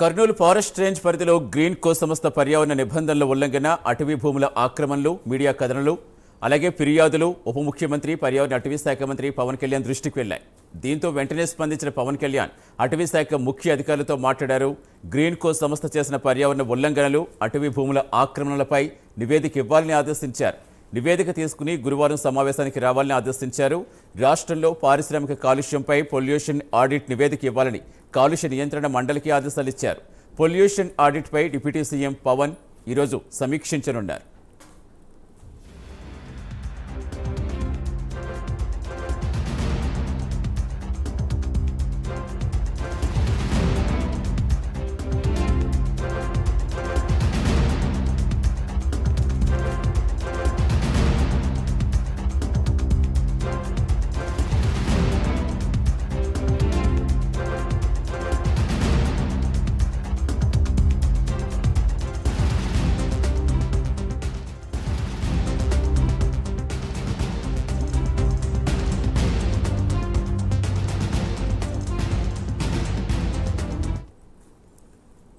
Kurnool forest range పరిధిలో green కో సంస్థ పర్యావరణ నిబంధనల ఉల్లంఘన, అటవీ భూముల ఆక్రమణలు, మీడియా కథనాలు, అలాగే ఫిర్యాదులు ఉప ముఖ్యమంత్రి పర్యావరణ అటవీ శాఖ మంత్రి పవన్ కళ్యాణ్ దృష్టికి వెళ్లాయి. దీంతో వెంటనే స్పందించిన పవన్ కళ్యాణ్ అటవీ శాఖ ముఖ్య అధికారులతో మాట్లాడారు. గ్రీన్ కో సంస్థ చేసిన పర్యావరణ ఉల్లంఘనలు, అటవీ భూముల ఆక్రమణలపై నివేదిక ఇవ్వాలని ఆదేశించారు. నివేదిక తీసుకుని గురువారం సమావేశానికి రావాలని ఆదేశించారు. రాష్ట్రంలో పారిశ్రామిక కాలుష్యంపై పొల్యూషన్ ఆడిట్ నివేదిక ఇవ్వాలని కాలుష్య నియంత్రణ మండలికి ఆదేశాలు ఇచ్చారు. పొల్యూషన్ ఆడిట్పై డిప్యూటీ సీఎం పవన్ ఈరోజు సమీక్షించనున్నారు.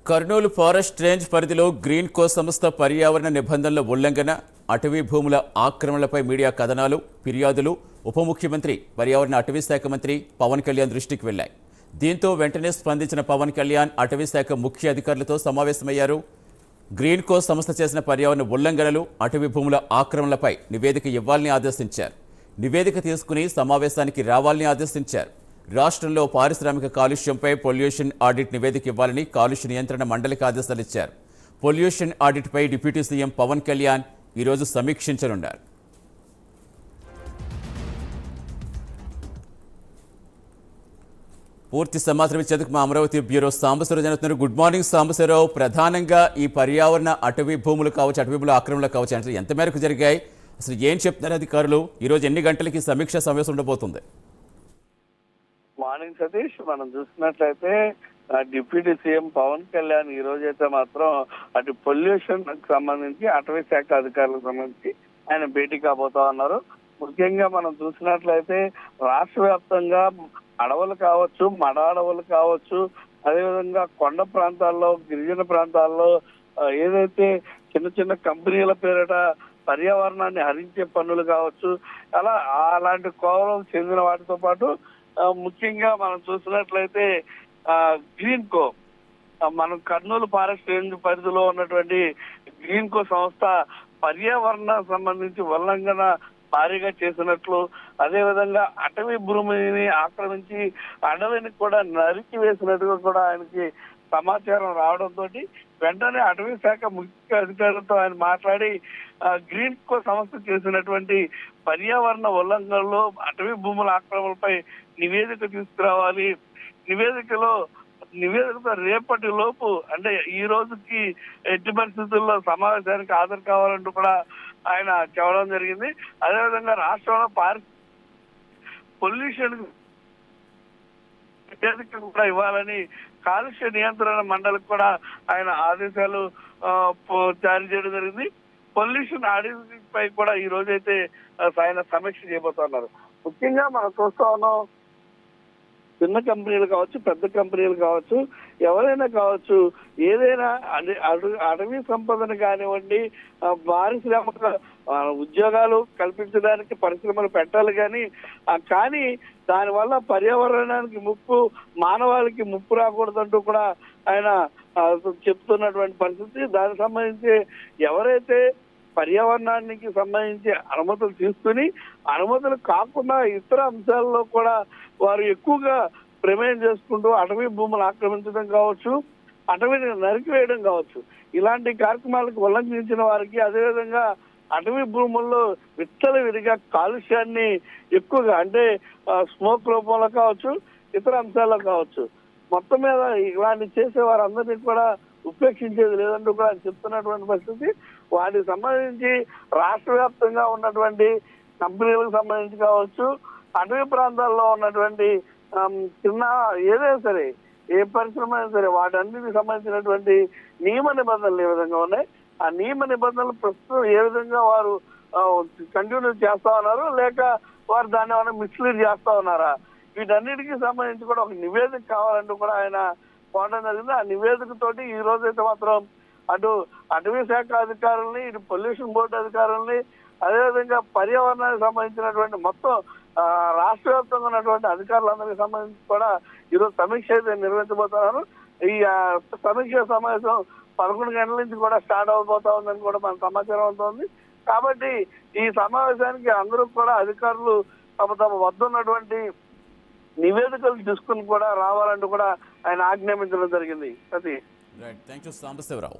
కర్నూలు ఫారెస్ట్ రేంజ్ పరిధిలో గ్రీన్ కో సంస్థ పర్యావరణ నిబంధనల ఉల్లంఘన, అటవీ భూముల ఆక్రమణలపై మీడియా కథనాలు, ఫిర్యాదులు ఉప ముఖ్యమంత్రి పర్యావరణ అటవీ శాఖ మంత్రి పవన్ కళ్యాణ్ దృష్టికి వెళ్లాయి. దీంతో వెంటనే స్పందించిన పవన్ కళ్యాణ్ అటవీ శాఖ ముఖ్య అధికారులతో సమావేశమయ్యారు. గ్రీన్ కో సంస్థ చేసిన పర్యావరణ ఉల్లంఘనలు, అటవీ భూముల ఆక్రమణలపై నివేదిక ఇవ్వాలని ఆదేశించారు. నివేదిక తీసుకుని సమావేశానికి రావాలని ఆదేశించారు. రాష్ట్రంలో పారిశ్రామిక కాలుష్యంపై పొల్యూషన్ ఆడిట్ నివేదిక ఇవ్వాలని కాలుష్య నియంత్రణ మండలికి ఆదేశాలు ఇచ్చారు. పొల్యూషన్ ఆడిట్పై డిప్యూటీ సీఎం పవన్ కళ్యాణ్ ఈరోజు సమీక్షించనున్నారు. పూర్తి సమాచారం ఇచ్చేందుకు మా అమరావతి బ్యూరో సాంబశివరావు జరుగుతున్నారు. Good morning Sambasivarao. ప్రధానంగా ఈ పర్యావరణ అటవీ భూములు కావచ్చు, అటవీ భూముల ఆక్రమణలు కావచ్చు అంటే ఎంత మేరకు జరిగాయి, అసలు ఏం చెప్తున్నారు అధికారులు, ఈరోజు ఎన్ని గంటలకి సమీక్ష సమావేశం ఉండబోతుంది? మార్నింగ్ సతీష్, మనం చూసినట్లయితే డిప్యూటీ సీఎం పవన్ కళ్యాణ్ ఈ రోజైతే మాత్రం అటు పొల్యూషన్ సంబంధించి అటవీ శాఖ అధికారులకు సంబంధించి ఆయన భేటీ కాబోతా ఉన్నారు. ముఖ్యంగా మనం చూసినట్లయితే రాష్ట్ర వ్యాప్తంగా అడవులు కావచ్చు, మడ అడవులు కావచ్చు, అదేవిధంగా కొండ ప్రాంతాల్లో, గిరిజన ప్రాంతాల్లో ఏదైతే చిన్న చిన్న కంపెనీల పేరిట పర్యావరణాన్ని హరించే పనులు కావచ్చు, అలాంటి కోవలకు చెందిన వాటితో పాటు ముఖ్యంగా మనం చూసినట్లయితే గ్రీన్ కో, మనం కర్నూలు ఫారెస్ట్ రేంజ్ పరిధిలో ఉన్నటువంటి గ్రీన్ కో సంస్థ పర్యావరణ సంబంధించి ఉల్లంఘన భారీగా చేసినట్లు, అదేవిధంగా అటవీ భూమిని ఆక్రమించి అడవిని కూడా నరికి వేసినట్టుగా కూడా ఆయనకి సమాచారం రావడంతో వెంటనే అటవీ శాఖ ముఖ్య అధికారులతో ఆయన మాట్లాడి గ్రీన్ కో సంస్థ చేసినటువంటి పర్యావరణ ఉల్లంఘనలు, అటవీ భూముల ఆక్రమణలపై నివేదిక తీసుకురావాలి. నివేదికతో రేపటి లోపు అంటే ఈ రోజుకి ఎట్టి పరిస్థితుల్లో సమావేశానికి హాజరు కావాలంటూ కూడా ఆయన చెప్పడం జరిగింది. అదేవిధంగా రాష్ట్రంలో పొల్యూషన్ నివేదిక కూడా ఇవ్వాలని కాలుష్య నియంత్రణ మండలికి కూడా ఆయన ఆదేశాలు జారీ చేయడం జరిగింది. పొల్యూషన్ ఆడిట్ పై కూడా ఈ రోజైతే ఆయన సమీక్ష చేయబోతున్నారు. ముఖ్యంగా మనం చూస్తా ఉన్నాం, చిన్న కంపెనీలు కావచ్చు, పెద్ద కంపెనీలు కావచ్చు, ఎవరైనా కావచ్చు, ఏదైనా అటవీ సంపదను కానివ్వండి, పారిశ్రామిక ఉద్యోగాలు కల్పించడానికి పరిశ్రమలు పెట్టాలి కానీ దానివల్ల పర్యావరణానికి ముప్పు, మానవాళికి ముప్పు రాకూడదంటూ కూడా ఆయన చెప్తున్నటువంటి పరిస్థితి. దానికి సంబంధించి ఎవరైతే పర్యావరణానికి సంబంధించి అనుమతులు తీసుకుని, అనుమతులు కాకుండా ఇతర అంశాల్లో కూడా వారు ఎక్కువగా ప్రమేయం చేసుకుంటూ అటవీ భూములు ఆక్రమించడం కావచ్చు, అటవీని నరికివేయడం కావచ్చు, ఇలాంటి కార్యక్రమాలకు ఉల్లంఘించిన వారికి, అదేవిధంగా అటవీ భూముల్లో విచ్చలవిడిగా కాలుష్యాన్ని ఎక్కువగా అంటే స్మోక్ రూపంలో కావచ్చు, ఇతర అంశాల్లో కావచ్చు, మొత్తం మీద ఇలాంటి చేసే వారందరినీ కూడా ఉపేక్షించేది లేదంటూ కూడా చెప్తున్నటువంటి పరిస్థితి. వాటికి సంబంధించి రాష్ట్ర వ్యాప్తంగా ఉన్నటువంటి కంపెనీలకు సంబంధించి కావచ్చు, అటవీ ప్రాంతాల్లో ఉన్నటువంటి చిన్న ఏదైనా సరే, ఏ పరిశ్రమ అయినా సరే, వాటన్నిటికి సంబంధించినటువంటి నియమ నిబంధనలు ఏ విధంగా ఉన్నాయి, ఆ నియమ నిబంధనలు ప్రస్తుతం ఏ విధంగా వారు కంటిన్యూ చేస్తా ఉన్నారు, లేక వారు దాన్ని ఏమైనా మిస్లీడ్ చేస్తా ఉన్నారా, వీటన్నిటికీ సంబంధించి కూడా ఒక నివేదిక కావాలంటూ కూడా ఆయన పోవడం జరిగింది. ఆ నివేదికతోటి ఈ రోజైతే మాత్రం అటు అటవీ శాఖ అధికారుల్ని, ఇటు పొల్యూషన్ బోర్డు అధికారుల్ని, అదేవిధంగా పర్యావరణానికి సంబంధించినటువంటి మొత్తం రాష్ట్ర వ్యాప్తంగా ఉన్నటువంటి అధికారులందరికీ సంబంధించి కూడా ఈరోజు సమీక్ష అయితే నిర్వహించబోతున్నారు. ఈ సమీక్ష సమావేశం 11 గంటల నుంచి కూడా స్టార్ట్ అవబోతా ఉందని కూడా మన సమాచారం అవుతోంది. కాబట్టి ఈ సమావేశానికి అందరూ కూడా అధికారులు తమ వద్ద ఉన్నటువంటి నివేదికలు తీసుకుని కూడా రావాలంటూ కూడా ఆయన ఆజ్ఞాపించడం జరిగింది. Right, thank you Sambasivarao.